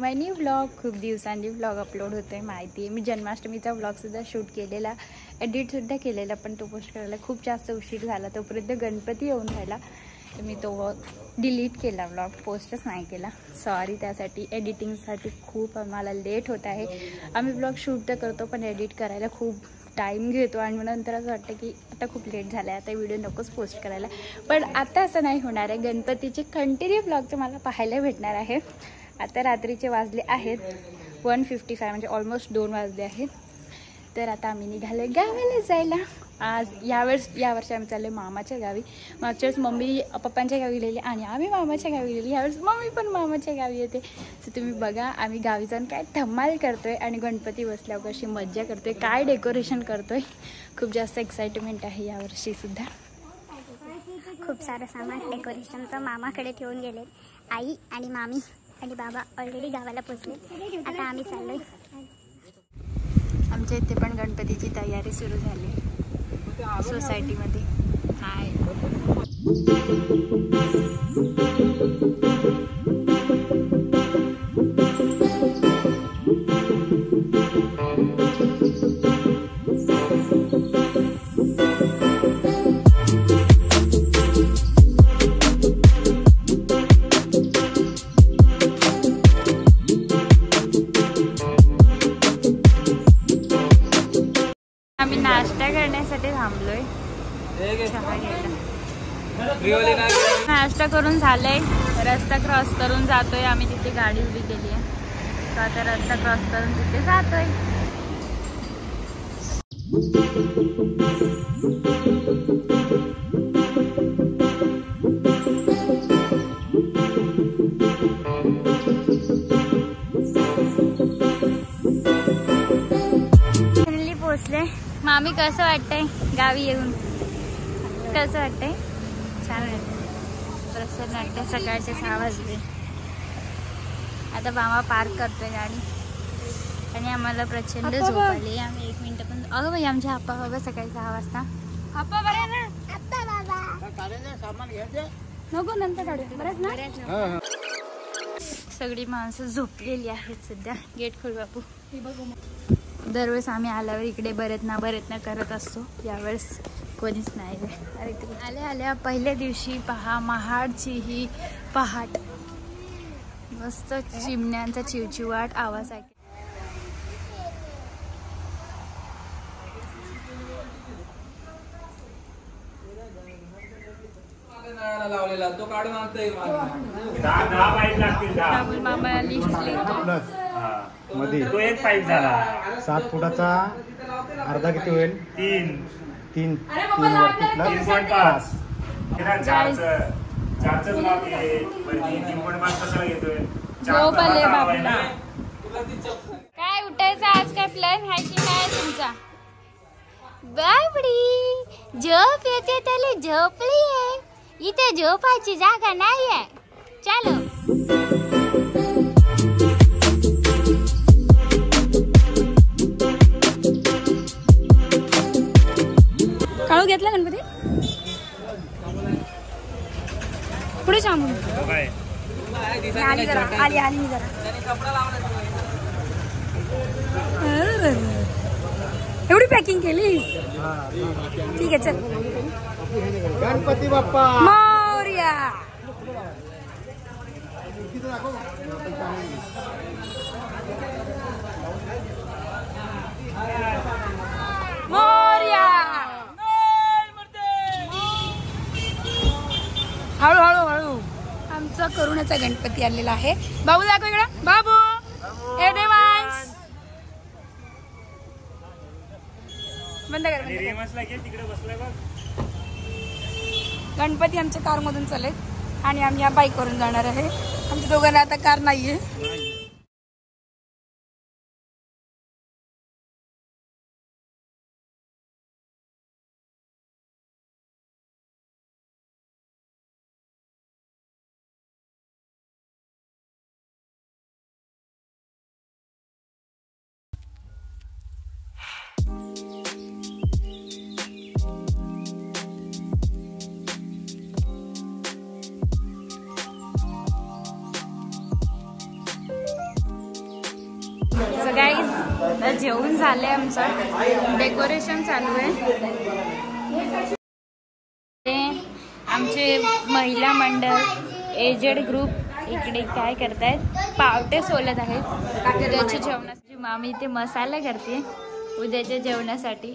माय new vlog. खूप दिवसांनी vlog upload होतो आहे माहिती आहे. मी जन्माष्टमीचा व्लॉगसुद्धा शूट केलेला, एडिटसुद्धा केलेला, पण तो पोस्ट करायला खूप जास्त उशीर झाला. तोपर्यंत गणपती येऊन राहिला, तर मी तो डिलीट केला, व्लॉग पोस्टच नाही केला. सॉरी त्यासाठी. एडिटिंगसाठी खूप आम्हाला लेट होत आहे. आम्ही व्लॉग शूट तर करतो, पण एडिट करायला खूप टाईम घेतो आणि मग नंतर असं वाटतं की आता खूप लेट झालं आहे, आता व्हिडिओ नकोच पोस्ट करायला. पण आता असं नाही होणार आहे. गणपतीचे कंटिन्यू व्लॉग तुम्हाला पाहायला भेटणार आहे. आता रात्रीचे वाजले आहेत 1:55, म्हणजे ऑलमोस्ट 2 वाजले आहेत. तर आता आम्ही निघालो गावाला जायला. आज यावर्षी आम्ही चाललो मामाच्या गावी. मागच्या वेळेस मम्मी पप्पांच्या गावी गेलेली आणि आम्ही मामाच्या गावी गेलेली. यावेळेस मम्मी पण मामाच्या गावी येते. तर तुम्ही बघा आम्ही गावी जाऊन काय धमाल करतोय आणि गणपती बसल्यावर कशी मज्जा करतोय, काय डेकोरेशन करतोय. खूप जास्त एक्साइटमेंट आहे यावर्षीसुद्धा. खूप सारं सामान डेकोरेशनचं मामाकडे ठेवून गेले. आई आणि मामी आणि बाबा ऑलरेडी गावाला पोचले. आता आम्ही चाललोय. आमच्या इथे पण गणपतीची तयारी सुरू झाली सोसायटीमध्ये. हाय. आम्ही नाश्ता करण्यासाठी थांबलोय. नाश्ता करून झालंय. रस्ता क्रॉस करून जातोय आम्ही. तिथे गाडी उभी केली आहे, तर आता रस्ता क्रॉस करून तिथे जातोय. फायनली पोचले. मामी कसं वाटतंय गावी येऊन? कसं वाटतंय? छान वाटतंय. प्रसन्न वाटतंय. सकाळचे 6 वाजले. आता मामा पार्क करतोय गाडी आणि आम्हाला प्रचंड झोप आली. आम्ही 1 मिनिट पण. अगं बाई आमच्या आप्पा बाबा सकाळी 6 वाजता. आप्पा बरे ना? आप्पा बाबा सामान घ्यायचं नको, नंतर काढू. बरेच ना? सगळी माणसं झोपलेली आहेत सध्या. गेट खोल बापू. दरवेळेस आम्ही आल्यावर इकडे बरेत ना करत असतो. यावेळेस कोणीच नाही. अरे आल्या पहिल्या दिवशी पहा महाडची ही पहाट. मस्त चिमण्यांचा चिवचिवाट आवाज आहे. लावलेला तो काढून आणतोय. 10 पाईप लागतील. राहुल मामा लिस्ट लिहितो. मध्ये तो एक पाईप झाला 7 फुटाचा. अर्धा किती होईल? 3 3.5. चारच माप आहे. 3.5 कशाला घेतोय? झोप आले बाबूला. काय उठायचं आज? काय प्लॅन आहे की नाही तुमचा? बाबडी झोप येते त्याला. झोपली आहे. इथे झोपायची जागा नाही आहे. चालो. काळू घेतला गणपती पुढे सांगून आली जरा. एवढी पॅकिंग केली? ठीक आहे चल. गणपती बाप्पा मोरया. मोरया. हळू. आमचा करुणाचा गणपती आलेला आहे. बाबू दाखव इकडं. बाबू हे देवांश बंद कर. गणपती आमच्या कारमधून चालेल आणि आम्ही या बाईकवरून जाणार आहे. आमच्या दोघांना आता कार नाहीये. आता जेवण झालंय आमचं, डेकोरेशन चालू आहे. आमचे महिला मंडळ एजेड ग्रुप इकडे काय करतायत, पावटे सोलत आहेत उद्याच्या जेवणासाठी. मामी इथे मसाला करते उद्याच्या जेवणासाठी.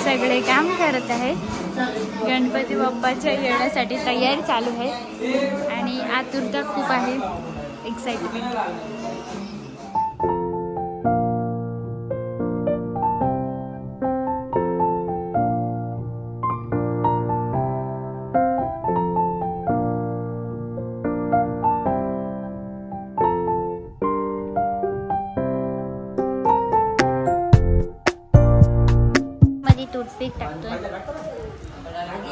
सगळे काम करत आहेत. गणपती बाप्पाच्या येण्यासाठी तयारी चालू आहे आणि आतुरता खूप आहे, एक्साइटमेंट. टूथपिक टाकतोय,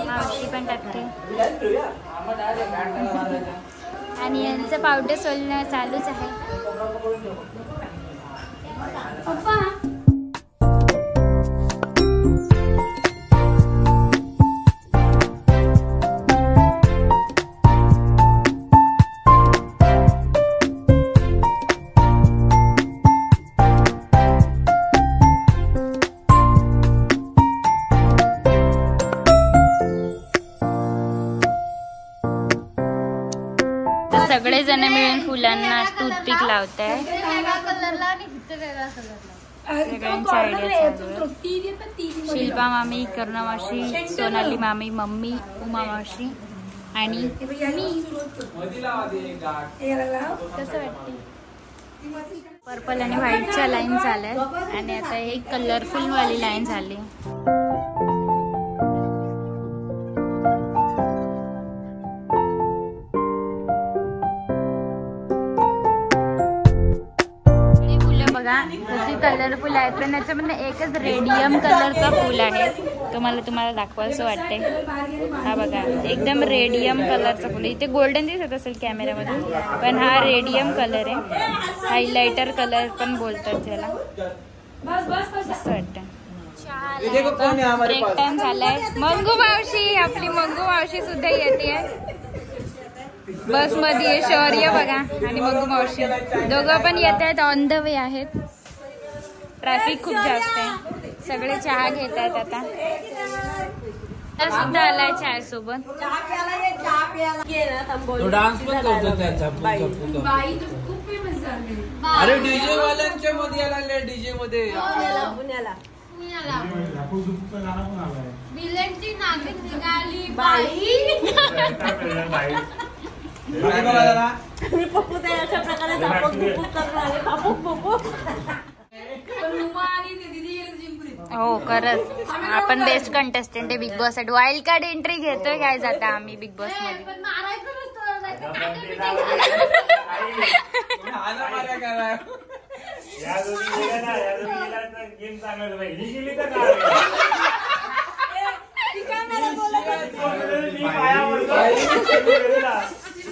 मावशी पण टाकते आणि यांचं पावडर सोलणं चालूच आहे. सगळेजण मिळून फुलांना टूथपिक लावताय. सगळ्यांची आयडिया चालू आहे. शिल्पा मामी, करुणा मावशी, सोनाली मामी, मम्मी, उमा मावशी आणि मी. कसं वाटते? पर्पल आणि व्हाईटच्या लाईन झाल्या आणि आता एक कलरफुल वाली लाईन झाली. कशी कलरफुल आहे, पण याच्यामध्ये एकच रेडियम कलरचा फुल आहे. तुम्हाला दाखवायचं वाटते. हा बघा, एकदम रेडियम कलरचा फुल. इथे गोल्डन दिसत असेल कॅमेरामध्ये, पण हा रेडियम कलर आहे. हायलायटर कलर पण बोलतात त्याला. मस्त वाटतं. ब्रेक टाइम झालाय. मंगू मावशी, आपली मंगू मावशी सुद्धा येते बस मध्ये. शौर्य बघा आणि मंगू मावशी दोघं पण येत आहेत, ऑन द वे आहेत. ट्रॅफिक खूप जास्त आहे. सगळे चहा घेत आहेत आता. सुद्धा आलाय चहा सोबत. डान्स पण करतो त्याचा. अरे डीजे वाल्यांच्या मध्ये आला, डीजे मध्ये पुण्याला. विलेनची नागिन निघाली बाई. मी पप्पू अशा प्रकारे हो खरंच आपण बेस्ट कंटेस्टंट आहे बिग बॉस साठी. वाईल्ड कार्ड एंट्री घेतोय काय जाता आम्ही बिग बॉस मध्ये.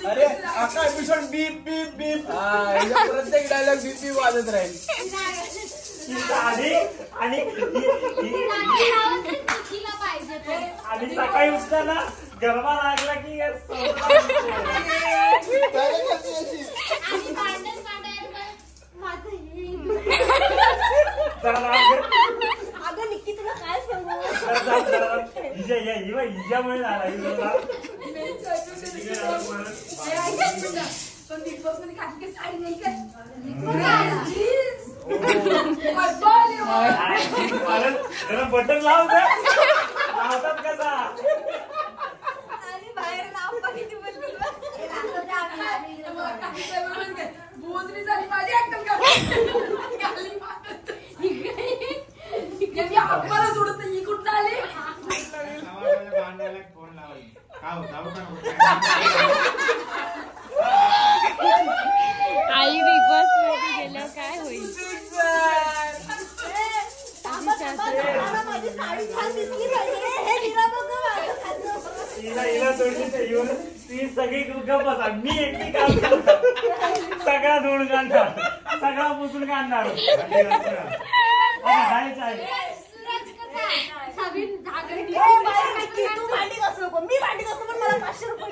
अरे अख्खा एपिसोड बीप बीप बीप. प्रत्येक डायलॉग बीप बीप वाजत राहील. आणि सकाळी उठताना गरबा लागला की अगं निक्की तुला काय सांगू, हिच्यामुळे झाला. बटन लावतात कसा आणि बाहेर नाव पण किती सोडत नाही. कुठं आले आई बिग बॉस मध्ये गेल्यावर काय होईल. माझी साडी छान दिसली पाहिजे. हिला सोडली ती सगळी गप्प बसा. मी एकटी काम करतो. सगळा धुवून काढणार, सगळा पुसून काढणार. तू भांडी घासू नको, मी भांडी घासू, पण मला 500 रुपये.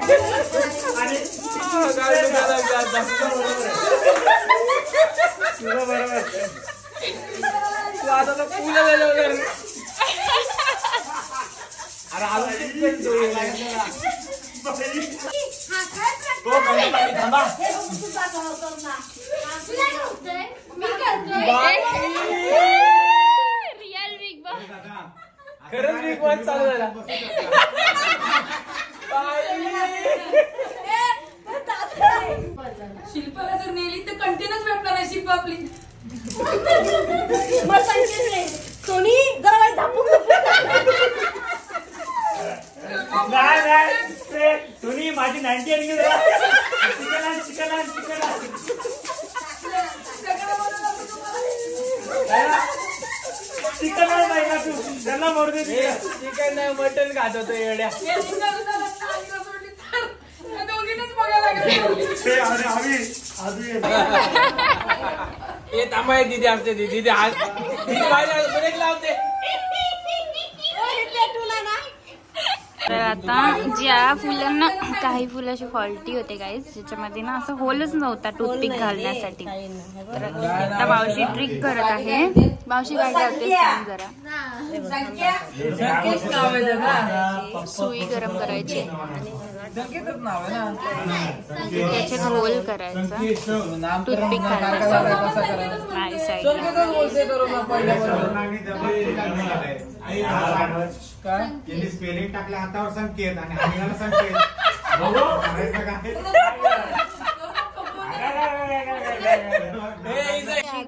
आणि तुझं बरोबर तू आता तर पुला झालं वगैरे. अरे रिअल बिग बॉस. खरंच बिग बॉस चालू झाला. शिल्पाला जर नेली तर कंटिन्यूच भेटणार आहे शिल्पा आपली. सोनी जरा वाईट धापूक. नाही तुम्ही माझी 98 चिकन नाही ना तू त्यांना मोर दे. चिकन नाही मटन खात होतो येड्या. दोघींनाच बघायला हे थांबा दीदी असते दीदी ब्रेक लावते. तर आता ज्या फुलांना काही फुलं अशी फॉल्टी होते गाईज, ज्याच्यामध्ये ना असं होलच नव्हता टूथपिक घालण्यासाठी. तर आता मावशी ट्रिक करत आहे. मावशी काय करते सांग जरा. सुई गरम करायची, त्याच्यात होल करायचा, टूथपिक घालायचं नाही साईडला. स्पेलिंग टाकल्या हातावर संकेत आणि हाताला संकेत.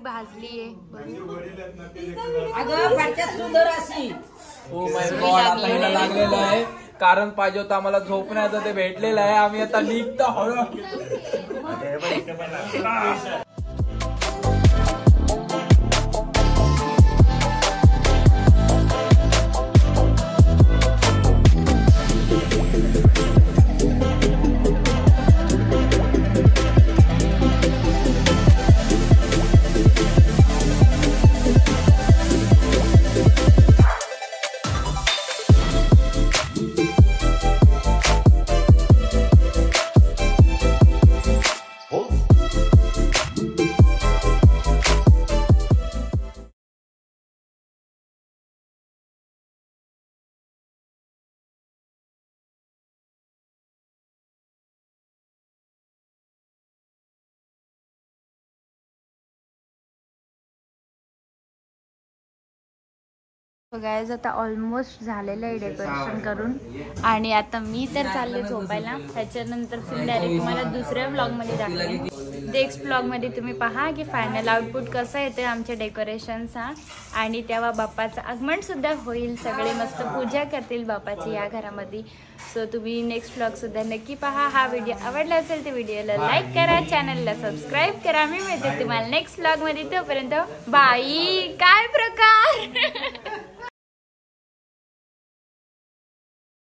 भाजली ओ माय गॉड, आता हिला लागलेलं आहे. कारण पाहिजे होतं आम्हाला झोपण्याचं, ते भेटलेलं आहे. आम्ही आता निघतो हळू. गाईज आता ऑलमोस्ट झालेलं आहे डेकोरेशन करून, आणि आता मी तर चालले झोपायला. त्याच्यानंतर डायरेक्ट तुम्हाला दुसऱ्या व्लॉगमध्ये दाखवेन. नेक्स्ट व्लॉगमध्ये तुम्ही पहा की फायनल आउटपुट कसं येतं आमच्या डेकोरेशनचा. आणि तेव्हा बाप्पाचं आगमन सुद्धा होईल, सगळे मस्त पूजा करतील बाप्पाची या घरामध्ये. सो तुम्ही नेक्स्ट व्लॉग सुद्धा नक्की पहा. हा व्हिडिओ आवडला असेल तर व्हिडिओला लाईक करा, चॅनलला सबस्क्राईब करा. मी मिळते तुम्हाला नेक्स्ट व्लॉगमध्ये. तोपर्यंत बाई काय प्रकार.